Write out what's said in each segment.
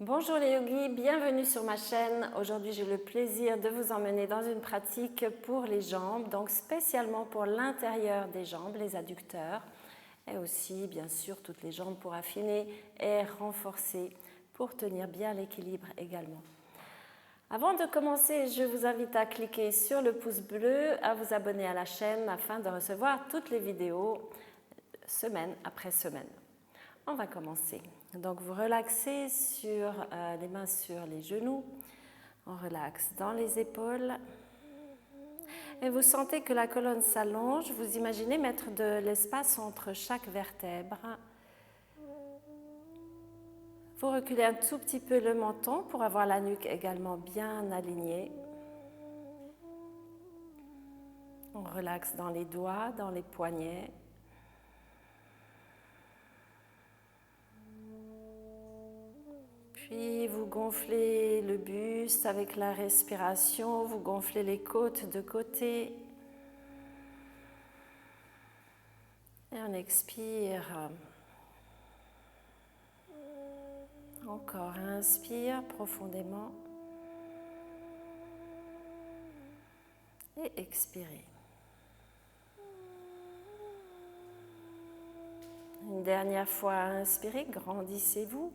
Bonjour les yogis, bienvenue sur ma chaîne. Aujourd'hui, j'ai le plaisir de vous emmener dans une pratique pour les jambes, donc spécialement pour l'intérieur des jambes, les adducteurs, et aussi, bien sûr, toutes les jambes pour affiner et renforcer, pour tenir bien l'équilibre également. Avant de commencer, je vous invite à cliquer sur le pouce bleu, à vous abonner à la chaîne afin de recevoir toutes les vidéos semaine après semaine. On va commencer. Donc vous relaxez sur les mains sur les genoux, on relaxe dans les épaules et vous sentez que la colonne s'allonge. Vous imaginez mettre de l'espace entre chaque vertèbre. Vous reculez un tout petit peu le menton pour avoir la nuque également bien alignée. On relaxe dans les doigts, dans les poignets. Puis vous gonflez le buste avec la respiration, vous gonflez les côtes de côté. Et on expire. Encore, inspire profondément. Et expirez. Une dernière fois, inspirez, grandissez-vous.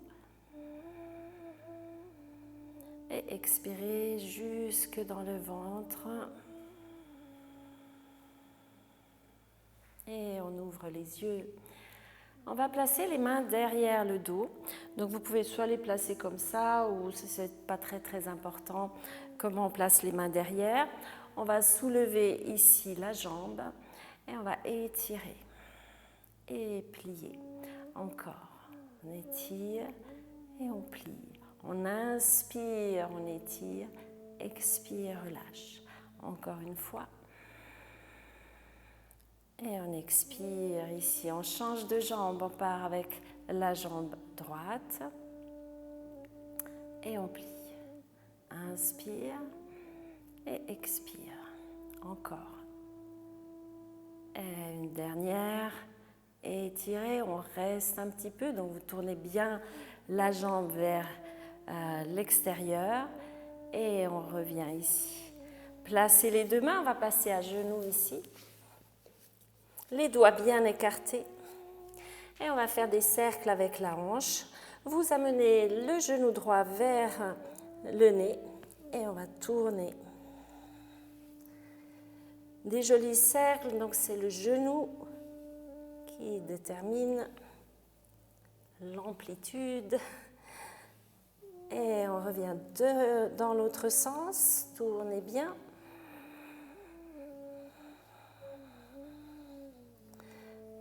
Et expirez jusque dans le ventre. Et on ouvre les yeux. On va placer les mains derrière le dos. Donc vous pouvez soit les placer comme ça ou ce n'est pas très important comment on place les mains derrière. On va soulever ici la jambe et on va étirer et plier. Encore, on étire et on plie. On inspire, on étire, expire, relâche. Encore une fois. Et on expire ici, on change de jambe, on part avec la jambe droite et on plie. Inspire et expire. Encore. Et une dernière. Étirez, on reste un petit peu, donc vous tournez bien la jambe vers l'extérieur et on revient ici. Placez les deux mains, on va passer à genoux ici. Les doigts bien écartés et on va faire des cercles avec la hanche. Vous amenez le genou droit vers le nez et on va tourner. Des jolis cercles, donc c'est le genou qui détermine l'amplitude. Et on revient dans l'autre sens, tournez bien.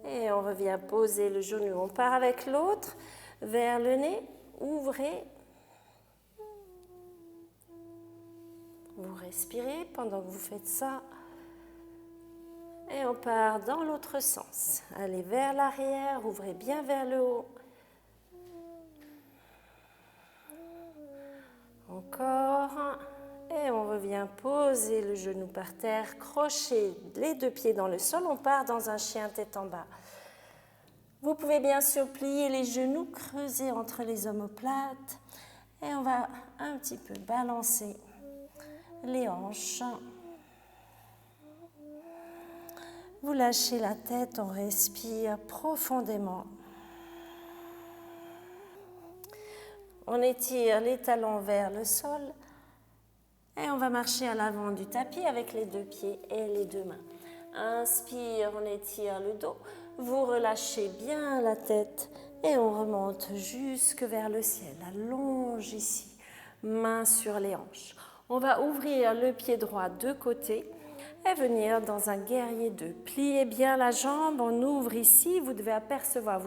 Et on revient poser le genou. On part avec l'autre vers le nez. Ouvrez. Vous respirez pendant que vous faites ça. Et on part dans l'autre sens. Allez vers l'arrière, ouvrez bien vers le haut. Encore. Et on revient poser le genou par terre, crocher les deux pieds dans le sol. On part dans un chien tête en bas. Vous pouvez bien sûr plier les genoux, creuser entre les omoplates. Et on va un petit peu balancer les hanches. Vous lâchez la tête, on respire profondément. On étire les talons vers le sol et on va marcher à l'avant du tapis avec les deux pieds et les deux mains. Inspire, on étire le dos. Vous relâchez bien la tête et on remonte jusque vers le ciel. Allonge ici, main sur les hanches. On va ouvrir le pied droit de côté et venir dans un guerrier 2. Pliez bien la jambe, on ouvre ici, vous devez apercevoir,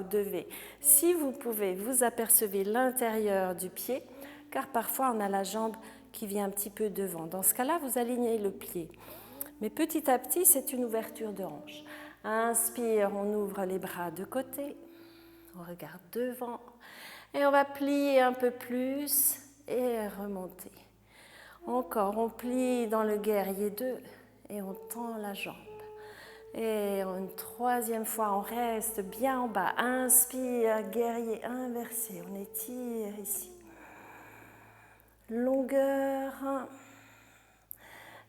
si vous pouvez, vous apercevez l'intérieur du pied, car parfois on a la jambe qui vient un petit peu devant. Dans ce cas-là, vous alignez le pied. Mais petit à petit, c'est une ouverture de hanche. Inspire, on ouvre les bras de côté, on regarde devant et on va plier un peu plus et remonter. Encore, on plie dans le guerrier 2 et on tend la jambe. Et une troisième fois, on reste bien en bas. Inspire, guerrier inversé, on étire ici. longueur.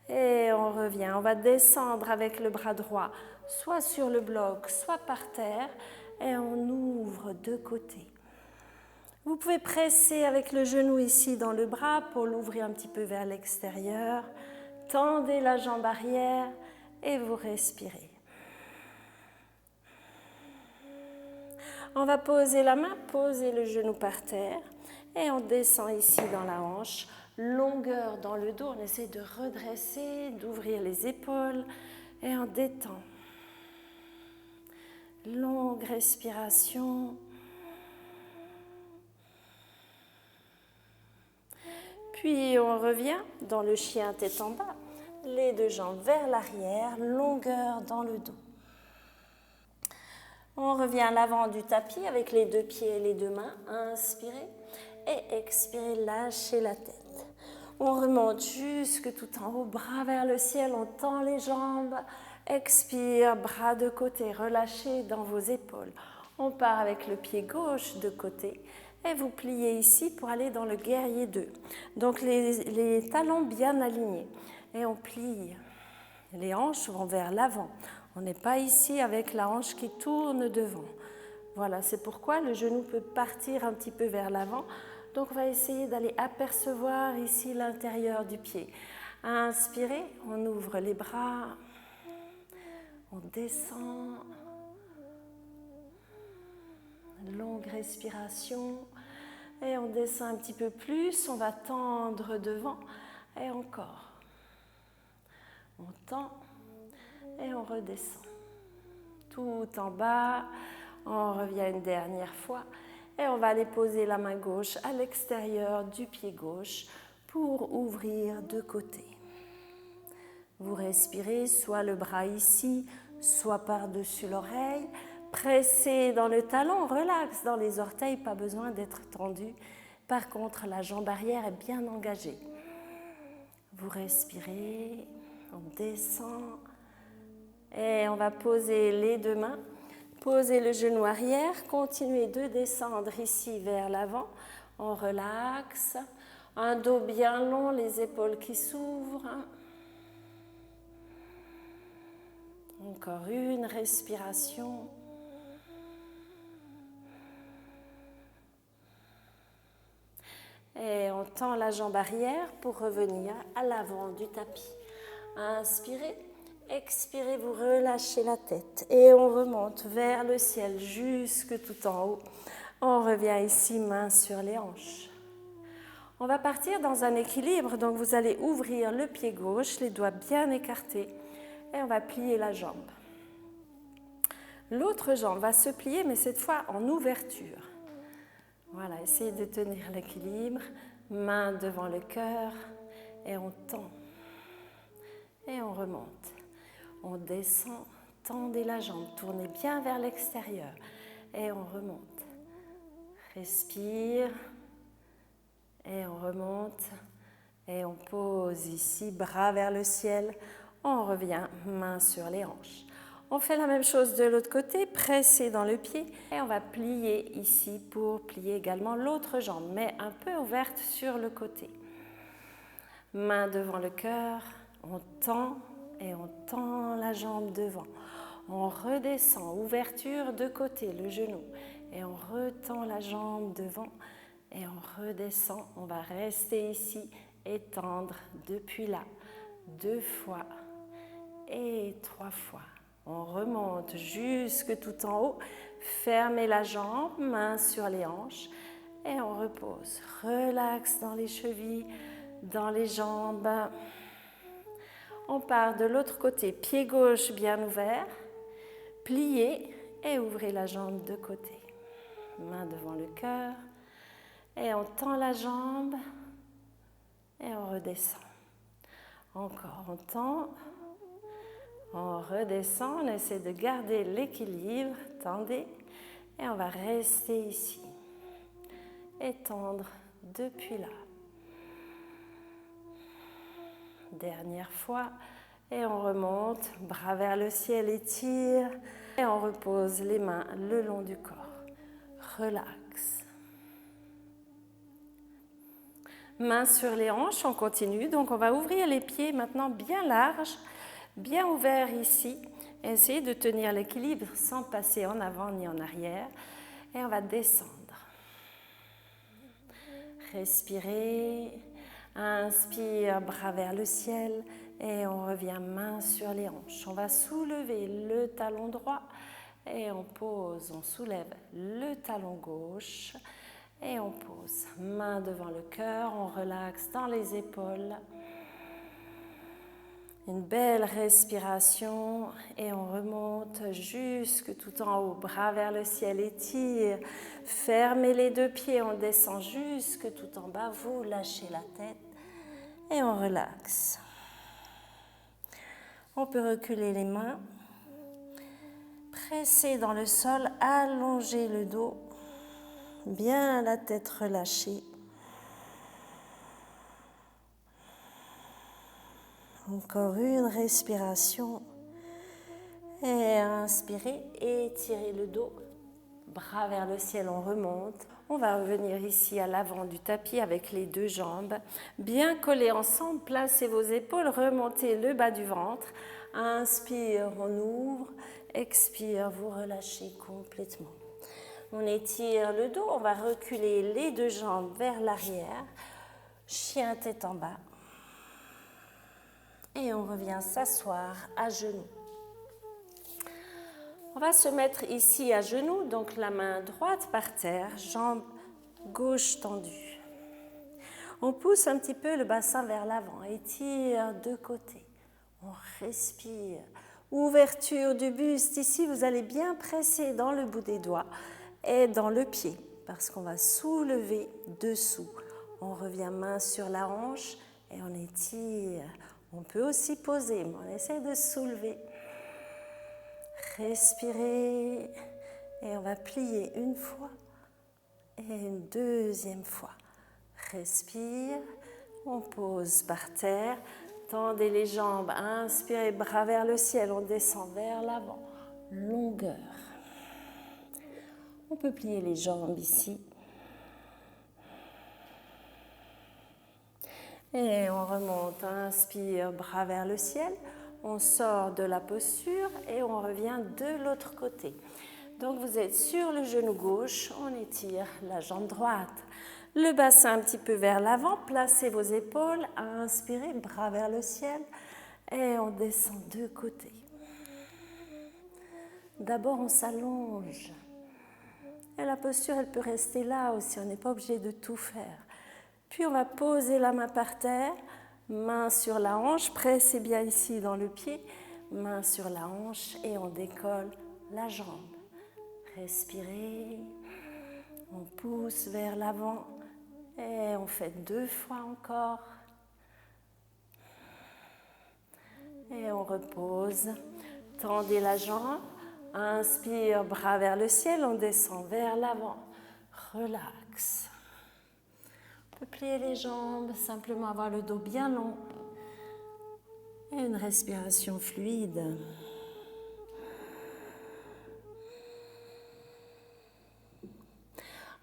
Et on revient. On va descendre avec le bras droit, soit sur le bloc, soit par terre. Et on ouvre de côté. Vous pouvez presser avec le genou ici dans le bras pour l'ouvrir un petit peu vers l'extérieur. Tendez la jambe arrière et vous respirez. On va poser la main, poser le genou par terre et on descend ici dans la hanche. Longueur dans le dos, on essaie de redresser, d'ouvrir les épaules et on détend. Longue respiration. Puis on revient dans le chien tête en bas, les deux jambes vers l'arrière, longueur dans le dos. On revient à l'avant du tapis avec les deux pieds et les deux mains. Inspirez et expirez, lâchez la tête. On remonte jusque tout en haut, bras vers le ciel, on tend les jambes. Expire, bras de côté, relâchez dans vos épaules. On part avec le pied gauche de côté et vous pliez ici pour aller dans le guerrier 2. Donc les talons bien alignés et on plie. Les hanches vont vers l'avant. On n'est pas ici avec la hanche qui tourne devant. Voilà, c'est pourquoi le genou peut partir un petit peu vers l'avant. Donc on va essayer d'aller apercevoir ici l'intérieur du pied. Inspirez, on ouvre les bras, on descend. Longue respiration. Et on descend un petit peu plus, on va tendre devant et encore. On tend et on redescend. Tout en bas, on revient une dernière fois et on va aller poser la main gauche à l'extérieur du pied gauche pour ouvrir de côté. Vous respirez soit le bras ici, soit par-dessus l'oreille. Pressez dans le talon, relax dans les orteils, pas besoin d'être tendu. Par contre, la jambe arrière est bien engagée. Vous respirez, on descend et on va poser les deux mains. Posez le genou arrière, continuez de descendre ici vers l'avant. On relaxe, un dos bien long, les épaules qui s'ouvrent. Encore une respiration. Et on tend la jambe arrière pour revenir à l'avant du tapis. Inspirez, expirez, vous relâchez la tête. Et on remonte vers le ciel jusque tout en haut. On revient ici, main sur les hanches. On va partir dans un équilibre, donc vous allez ouvrir le pied gauche, les doigts bien écartés. Et on va plier la jambe. L'autre jambe va se plier, mais cette fois en ouverture. Voilà, essayez de tenir l'équilibre, main devant le cœur, et on tend, et on remonte. On descend, tendez la jambe, tournez bien vers l'extérieur, et on remonte. Respire, et on remonte, et on pose ici, bras vers le ciel, on revient, main sur les hanches. On fait la même chose de l'autre côté, pressez dans le pied et on va plier ici pour plier également l'autre jambe, mais un peu ouverte sur le côté. Main devant le cœur, on tend et on tend la jambe devant. On redescend, ouverture de côté, le genou, et on retend la jambe devant et on redescend. On va rester ici et tendre depuis là, 2 fois et 3 fois. On remonte jusque tout en haut, fermez la jambe, main sur les hanches et on repose. Relax dans les chevilles, dans les jambes. On part de l'autre côté, pied gauche bien ouvert, pliez et ouvrez la jambe de côté. Main devant le cœur et on tend la jambe et on redescend. Encore, on tend. On redescend, on essaie de garder l'équilibre, tendez, et on va rester ici. Et tendre depuis là. Dernière fois, et on remonte, bras vers le ciel, étire, et on repose les mains le long du corps. Relax. Mains sur les hanches, on continue. Donc on va ouvrir les pieds maintenant bien larges, bien ouverts ici. Essayez de tenir l'équilibre sans passer en avant ni en arrière. Et on va descendre. Respirez. Inspire, bras vers le ciel. Et on revient main sur les hanches. On va soulever le talon droit. Et on pose, on soulève le talon gauche. Et on pose, main devant le cœur, on relaxe dans les épaules. Une belle respiration et on remonte jusque tout en haut, bras vers le ciel, étire. Fermez les deux pieds, on descend jusque tout en bas, vous lâchez la tête et on relaxe. On peut reculer les mains, presser dans le sol, allonger le dos. Bien la tête relâchée. Encore une respiration. Et inspirez, étirez le dos. Bras vers le ciel, on remonte. On va revenir ici à l'avant du tapis avec les deux jambes. Bien collées ensemble, placez vos épaules, remontez le bas du ventre. Inspire, on ouvre. Expire, vous relâchez complètement. On étire le dos, on va reculer les deux jambes vers l'arrière. Chien tête en bas. Et on revient s'asseoir à genoux. On va se mettre ici à genoux, donc la main droite par terre, jambe gauche tendue. On pousse un petit peu le bassin vers l'avant, étire de côté. On respire. Ouverture du buste. Ici, vous allez bien presser dans le bout des doigts et dans le pied, parce qu'on va soulever dessous. On revient main sur la hanche et on étire. On peut aussi poser, mais on essaie de soulever. Respirez et on va plier une fois et une deuxième fois. Respire, on pose par terre, tendez les jambes, inspirez, bras vers le ciel, on descend vers l'avant, longueur. On peut plier les jambes ici. Et on remonte, inspire, bras vers le ciel. On sort de la posture et on revient de l'autre côté. Donc vous êtes sur le genou gauche, on étire la jambe droite. Le bassin un petit peu vers l'avant, placez vos épaules, inspirez, bras vers le ciel et on descend de côté. D'abord on s'allonge. Et la posture, elle peut rester là aussi, on n'est pas obligé de tout faire. Puis on va poser la main par terre, main sur la hanche, pressez bien ici dans le pied, main sur la hanche et on décolle la jambe. Respirez, on pousse vers l'avant et on fait 2 fois encore. Et on repose, tendez la jambe, inspire, bras vers le ciel, on descend vers l'avant, relax. On peut plier les jambes, simplement avoir le dos bien long et une respiration fluide.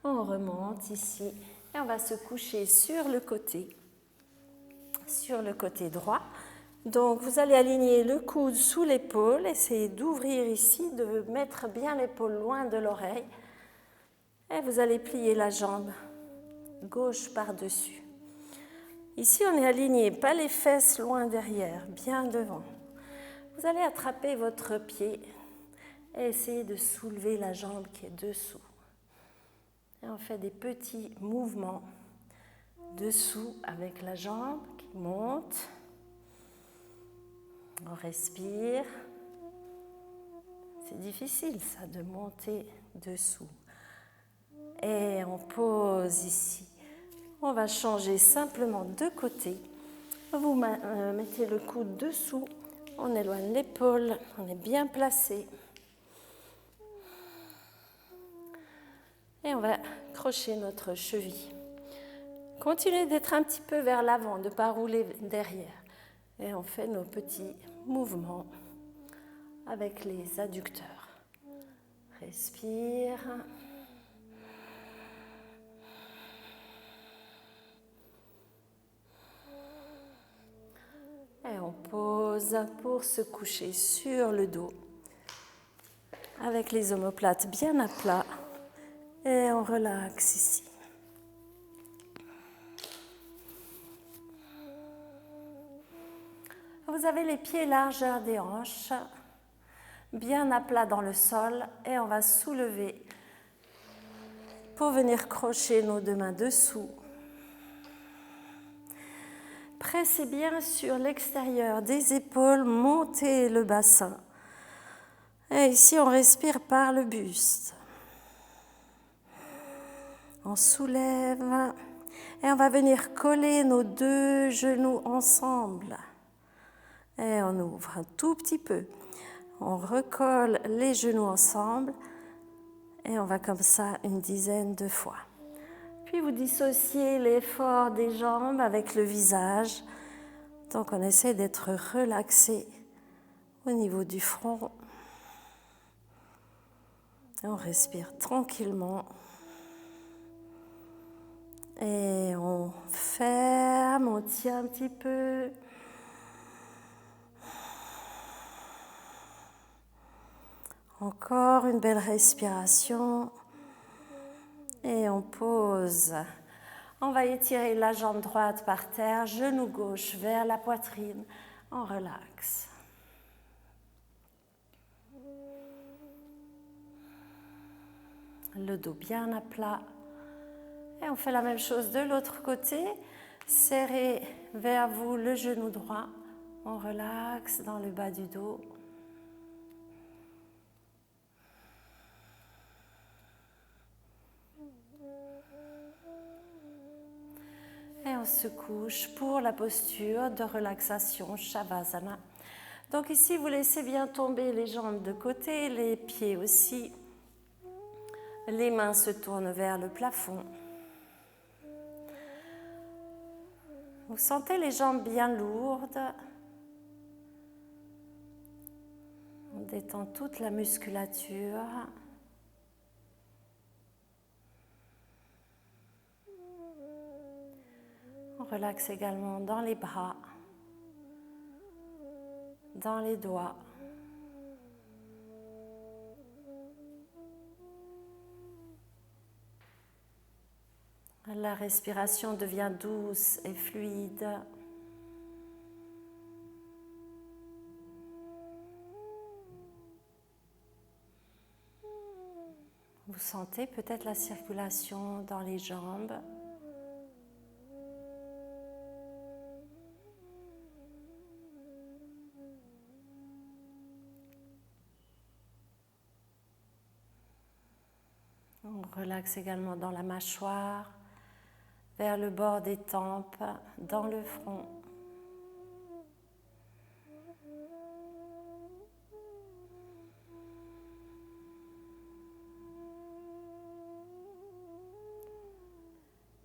On remonte ici et on va se coucher sur le côté droit. Donc vous allez aligner le coude sous l'épaule, essayez d'ouvrir ici, de mettre bien l'épaule loin de l'oreille et vous allez plier la jambe gauche par-dessus. Ici on est aligné, pas les fesses loin derrière, bien devant. Vous allez attraper votre pied et essayer de soulever la jambe qui est dessous. Et on fait des petits mouvements dessous avec la jambe qui monte. On respire. C'est difficile ça de monter dessous. Et on pose ici. On va changer simplement de côté. Vous mettez le coude dessous. On éloigne l'épaule. On est bien placé. Et on va crocher notre cheville. Continuez d'être un petit peu vers l'avant, de ne pas rouler derrière. Et on fait nos petits mouvements avec les adducteurs. Respire. pause pour se coucher sur le dos avec les omoplates bien à plat et on relaxe ici. Vous avez les pieds largeur des hanches, bien à plat dans le sol et on va soulever pour venir crocher nos deux mains dessous. Pressez bien sur l'extérieur des épaules, montez le bassin. Et ici, on respire par le buste. On soulève et on va venir coller nos deux genoux ensemble. Et on ouvre un tout petit peu. On recolle les genoux ensemble et on va comme ça une dizaine de fois. Puis vous dissociez l'effort des jambes avec le visage. Donc on essaie d'être relaxé au niveau du front. Et on respire tranquillement. Et on ferme, on tient un petit peu. Encore une belle respiration. Et on pose. On va étirer la jambe droite par terre, genou gauche vers la poitrine. On relaxe. Le dos bien à plat. Et on fait la même chose de l'autre côté. Serrez vers vous le genou droit. On relaxe dans le bas du dos. Et on se couche pour la posture de relaxation Shavasana. Donc ici, vous laissez bien tomber les jambes de côté, les pieds aussi. Les mains se tournent vers le plafond. Vous sentez les jambes bien lourdes. On détend toute la musculature. On relaxe également dans les bras, dans les doigts. La respiration devient douce et fluide. Vous sentez peut-être la circulation dans les jambes. On relaxe également dans la mâchoire, vers le bord des tempes, dans le front.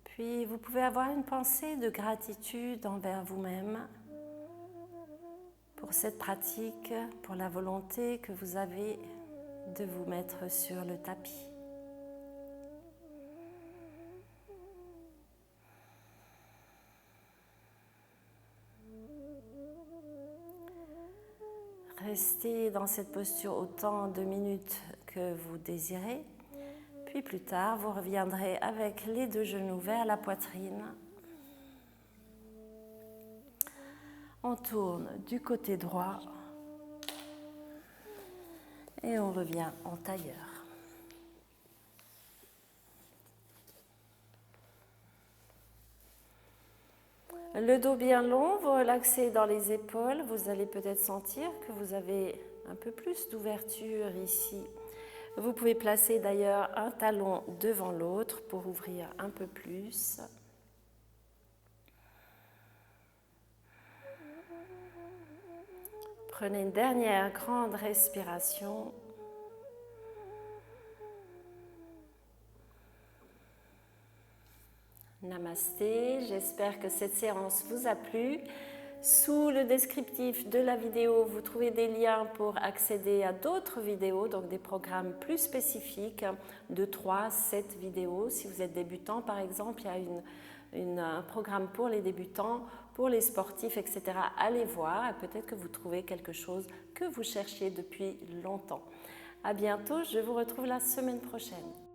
Puis vous pouvez avoir une pensée de gratitude envers vous-même pour cette pratique, pour la volonté que vous avez de vous mettre sur le tapis. Restez dans cette posture autant de minutes que vous désirez. Puis plus tard, vous reviendrez avec les deux genoux vers la poitrine. On tourne du côté droit et on revient en tailleur. Le dos bien long, vous relaxez dans les épaules. Vous allez peut-être sentir que vous avez un peu plus d'ouverture ici. Vous pouvez placer d'ailleurs un talon devant l'autre pour ouvrir un peu plus. Prenez une dernière grande respiration. Namasté, j'espère que cette séance vous a plu. Sous le descriptif de la vidéo, vous trouvez des liens pour accéder à d'autres vidéos, donc des programmes plus spécifiques de 3-7 vidéos. Si vous êtes débutant, par exemple, il y a un programme pour les débutants, pour les sportifs, etc. Allez voir et peut-être que vous trouvez quelque chose que vous cherchiez depuis longtemps. À bientôt, je vous retrouve la semaine prochaine.